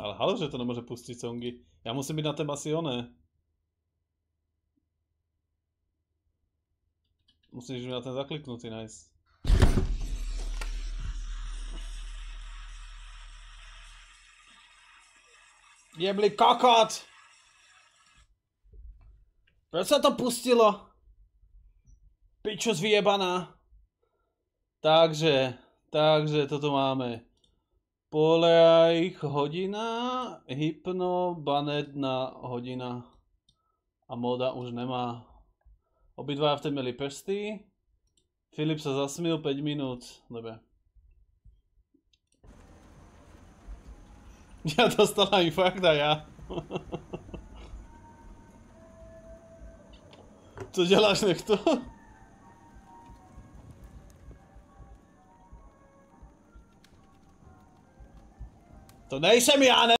Ale halo, že to nemůže pustit songy. Já musím být na tém asi oné. Musíš mít na ten zakliknutý, nice. Jebli kokot! Proč se to pustilo? Pičos vyjebaná. Takže toto máme. Poleajch hodina, hypno, banedna hodina. A moda už nemá. Obidva v té měli prsty. Filip se zasmil 5 minut. Dobre. Já dostala infarkt a já. Co děláš, nech to? To nejsem já, ne?